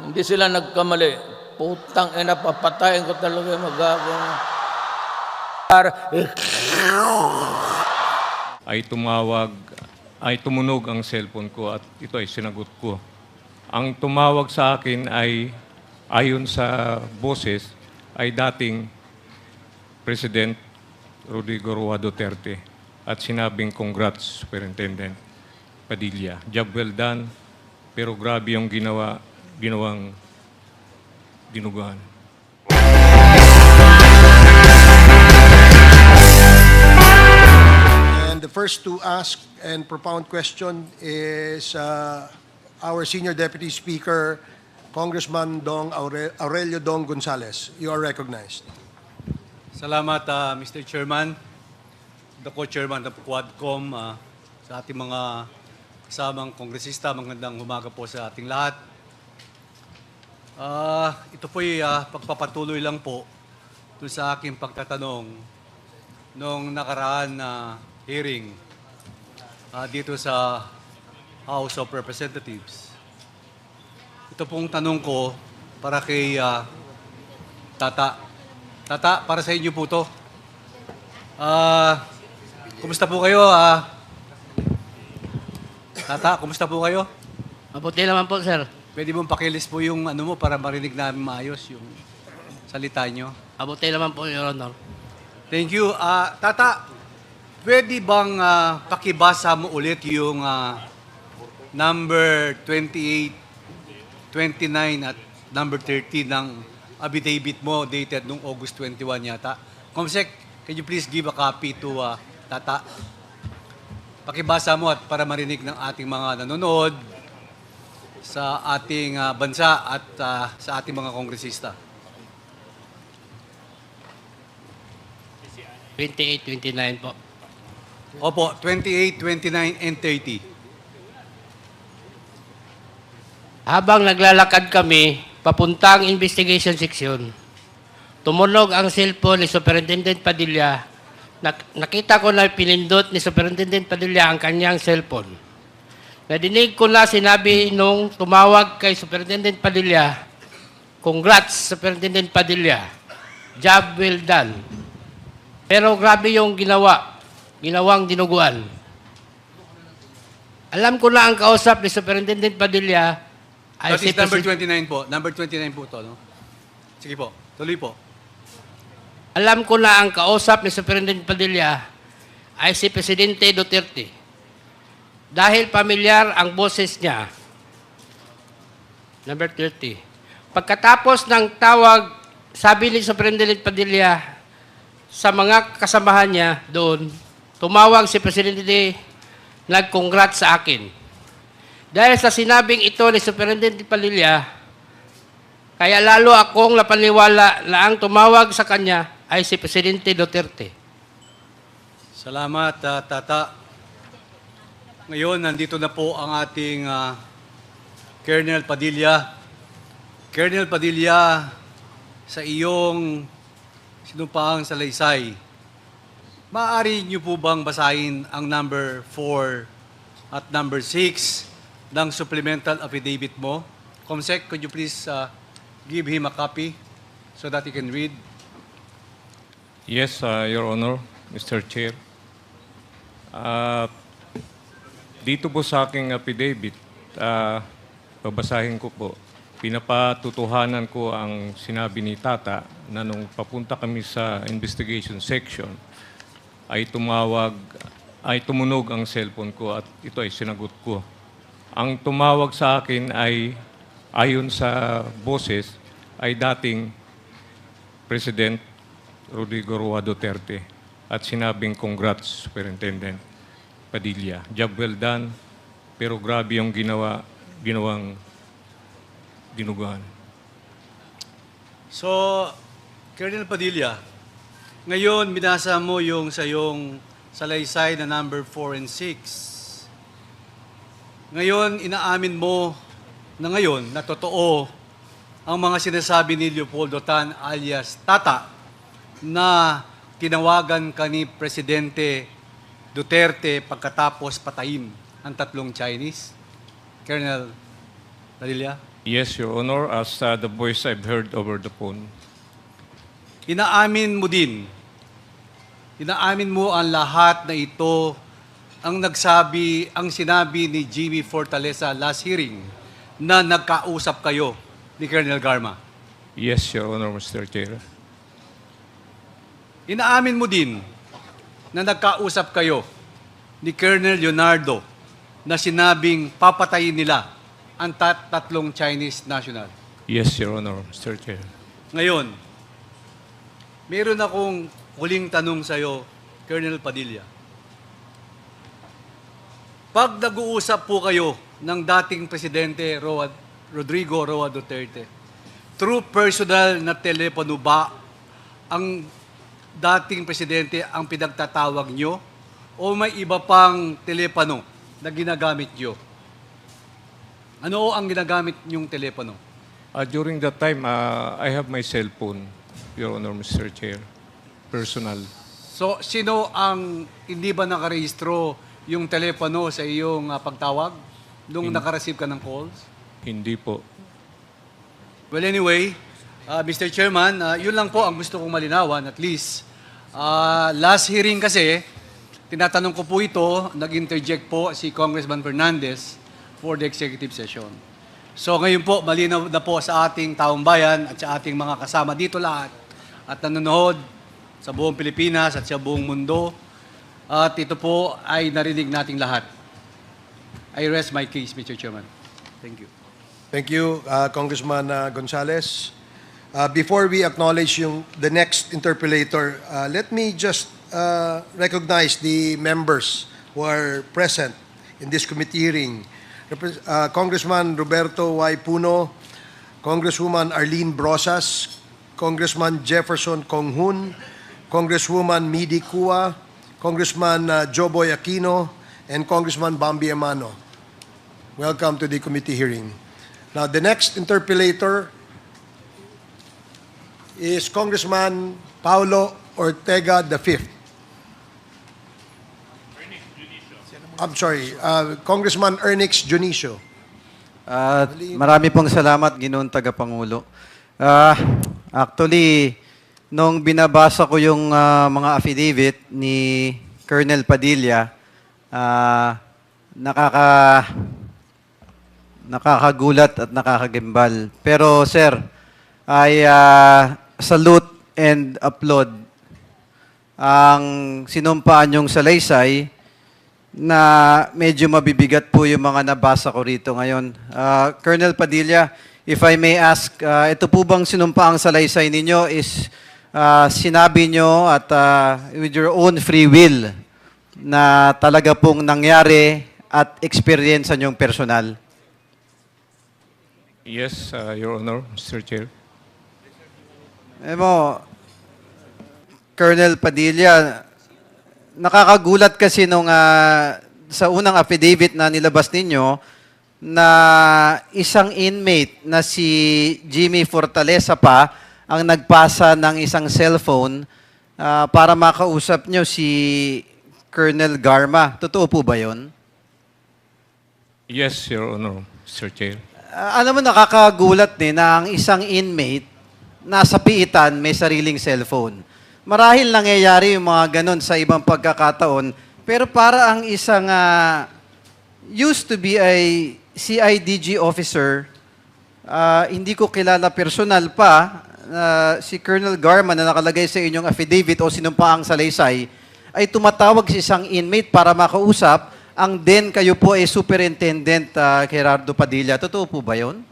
Hindi sila nagkamali. Putang ina, papatayin ko talaga yung magagawang. Ay tumunog ang cellphone ko at ito ay sinagot ko. Ang tumawag sa akin ay ayon sa boses ay dating President Rodrigo Roa Duterte at sinabing congrats Superintendent Padilla. Job well done, pero grabe yung ginawang dinuguan. And the first to ask and propound question is our Senior Deputy Speaker, Congressman Aurelio Dong Gonzales. You are recognized. Salamat, Mr. Chairman, the co-chairman ng Quadcom, sa ating mga kasamang kongresista. Magandang umaga po sa ating lahat. Ito po'y pagpapatuloy lang po dun sa aking pagtatanong nung nakaraan na hearing dito sa House of Representatives. Ito pong tanong ko para kay Tata. Tata, para sa inyo po to. Kumusta po kayo? Tata, kumusta po kayo? Mabuti naman po, sir. Pwede mong pakilis po yung ano mo para marinig namin maayos yung salita nyo. Mabuti naman po, Your Honor. Thank you. Tata, pwede bang pakibasa mo ulit yung number 28, 29 at number 30 ng affidavit mo dated noong August 21 yata? Comsec, can you please give a copy to Tata? Pakibasa mo at para marinig ng ating mga nanonood sa ating bansa at sa ating mga kongresista. 28, 29 po. Opo, 28, 29, and 30. Habang naglalakad kami, papuntang investigation section, tumunog ang cellphone ni Superintendent Padilla. Nakita ko na pinindot ni Superintendent Padilla ang kanyang cellphone. Nadinig ko na sinabi nung tumawag kay Superintendent Padilla, congrats, Superintendent Padilla. Job well done. Pero grabe yung ginawang dinuguan. Alam ko na ang kausap ni Superintendent Padilla ay That is number 29 po. Number 29 po to, no? Sige po, tuloy po. Alam ko na ang kausap ni Superintendent Padilla ay si Presidente Duterte. Dahil pamilyar ang boses niya. Number 30. Pagkatapos ng tawag, sabi ni Superintendent Padilla sa mga kasamahan niya doon, tumawag si Presidente, nag-congrats sa akin. Dahil sa sinabing ito ni Superintendent Padilla, kaya lalo akong napaniwala na ang tumawag sa kanya ay si Presidente Duterte. Salamat, Tata. Ngayon, nandito na po ang ating Colonel Padilla. Colonel Padilla, sa iyong sinumpaang salaysay, maaari niyo po bang basahin ang number 4 at number 6 ng supplemental affidavit mo? Comsec, could you please give him a copy so that he can read? Yes, Your Honor, Mr. Chair. Dito po sa aking affidavit, babasahin ko po. Pinapatutuhanan ko ang sinabi ni Tata na nung papunta kami sa investigation section, ay tumunog ang cellphone ko at ito ay sinagot ko. Ang tumawag sa akin ay ayon sa boses ay dating President Rodrigo Roa Duterte at sinabing congrats Superintendent Padilla. Job well done, pero grabe yung ginawang dinuguan. So, Colonel Padilla, ngayon binasa mo yung sa yung salaysay na number 4 and 6. Ngayon, inaamin mo na ngayon na totoo ang mga sinasabi ni Leopoldo Tan alias Tata na tinawagan ka ni Presidente Duterte pagkatapos patayin ang tatlong Chinese. Colonel Padilla? Yes, Your Honor, as the voice I've heard over the phone. Inaamin mo ang lahat na ito ang sinabi ni Jimmy Fortaleza last hearing na nagkausap kayo ni Colonel Garma. Yes, Your Honor, Mr. Chair. Inaamin mo din na nagkausap kayo ni Colonel Leonardo na sinabing papatayin nila ang tatlong Chinese national. Yes, Your Honor, Mr. Chair. Ngayon, meron akong huling tanong sa iyo, Colonel Padilla. Pag nag-uusap po kayo ng dating Presidente Rodrigo Roa Duterte, through personal na telepono ba ang dating Presidente ang pinagtatawag nyo o may iba pang telepono na ginagamit nyo? Ano ang ginagamit nyong telepono? During that time, I have my cell phone, Your Honor, Mr. Chair. Personal. So, sino ang hindi ba nakarehistro yung telepono sa iyong pagtawag nung nakareceive ka ng calls? Hindi po. Well, anyway, Mr. Chairman, yun lang po ang gusto kong malinawan at least. Last hearing kasi, tinatanong ko po ito, nag-interject po si Congressman Fernandez for the executive session. So ngayon po, malinaw na po sa ating taong bayan at sa ating mga kasama dito lahat at nanonood sa buong Pilipinas at sa buong mundo. At ito po ay narinig nating lahat. I rest my case, Mr. Chairman. Thank you. Thank you, Congressman Gonzales. Before we acknowledge the next interpellator, let me just recognize the members who are present in this committee hearing. Congressman Roberto Y. Puno, Congresswoman Arlene Brosas, Congressman Jefferson Konghun, Congresswoman Midi Kua, Congressman Joboy Aquino, and Congressman Bambi Amano. Welcome to the committee hearing. Now, the next interpellator is Congressman Paulo Ortega V. I'm sorry, Congressman Ernix Junicio. Marami pong salamat, Ginoong Tagapangulo. Actually, nung binabasa ko yung mga affidavit ni Colonel Padilla, nakakagulat at nakakagimbal. Pero sir, I salute and applaud ang sinumpaan yung salaysay na medyo mabibigat po yung mga nabasa ko rito ngayon. Colonel Padilla, if I may ask, ito po bang sinumpaang salaysay ninyo is sinabi nyo at with your own free will na talaga pong nangyari at experience nyong personal? Yes, Your Honor, Mr. Chair. Colonel Padilla, nakakagulat kasi nung sa unang affidavit na nilabas ninyo na isang inmate na si Jimmy Fortaleza pa ang nagpasa ng isang cellphone para makausap nyo si Colonel Garma. Totoo po ba yun? Yes, Your Honor, Mr. Chair. Alam mo, nakakagulat din na ang isang inmate nasa piitan may sariling cellphone. Marahil nangyayari yung mga ganun sa ibang pagkakataon, pero para ang isang used to be a CIDG officer, hindi ko kilala personal pa, si Colonel Garma na nakalagay sa inyong affidavit o sinumpaang salaysay, ay tumatawag sa isang inmate para makausap, ang then kayo po ay Superintendent Gerardo Padilla. Totoo po ba yun?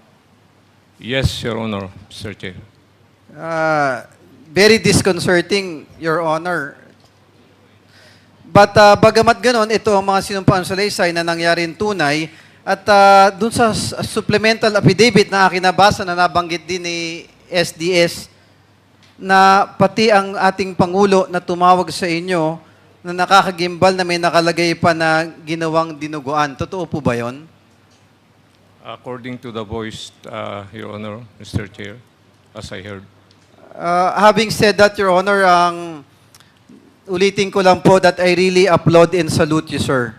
Yes, Your Honor, Mr. Chair. Very disconcerting, Your Honor. But bagamat ganon, ito ang mga sinumpaan salaysay na nangyaring tunay at dun sa supplemental affidavit na aking nabasa na nabanggit din ni SDS na pati ang ating Pangulo na tumawag sa inyo na nakakagimbal na may nakalagay pa na ginawang dinuguan. Totoo po ba yon? According to the voice, Your Honor, Mr. Chair, as I heard. Having said that, Your Honor, ulitin ko lang po that I really applaud and salute you, sir.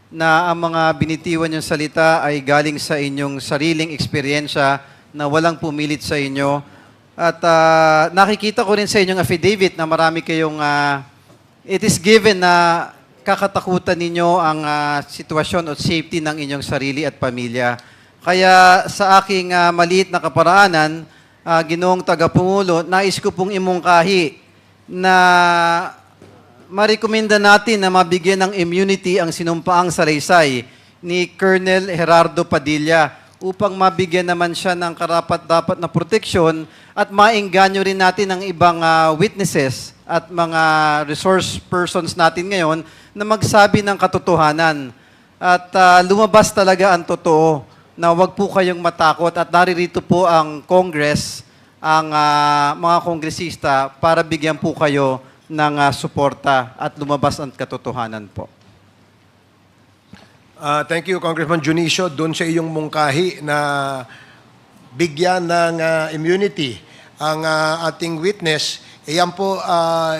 na ang mga binitiwan yung salita ay galing sa inyong sariling eksperyensya na walang pumilit sa inyo. At nakikita ko rin sa inyong affidavit na marami kayong, it is given na kakatakutan ninyo ang sitwasyon o safety ng inyong sarili at pamilya. Kaya sa aking maliit na kaparaanan, Ginoong Tagapangulo, nais ko pong imungkahi na marekomenda natin na mabigyan ng immunity ang sinumpaang salaysay ni Colonel Gerardo Padilla upang mabigyan naman siya ng karapat-dapat na proteksyon at maengganyo rin natin ang ibang witnesses at mga resource persons natin ngayon na magsabi ng katotohanan. At lumabas talaga ang totoo na wag po kayong matakot at naririto po ang Congress, ang mga kongresista para bigyan po kayo ng suporta at lumabas ang katotohanan po. Thank you, Congressman Junicio, doon sa iyong mungkahi na bigyan ng immunity ang ating witness. Iyan po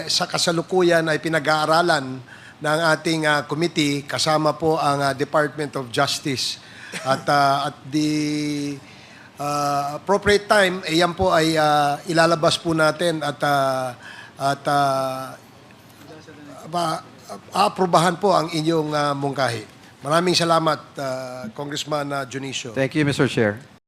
sa kasalukuyan ay pinag-aaralan ng ating committee kasama po ang Department of Justice. At the appropriate time, iyan po ay ilalabas po natin at aaprubahan po ang inyong mungkahi. Maraming salamat, Congressman Junicio. Thank you, Mr. Chair.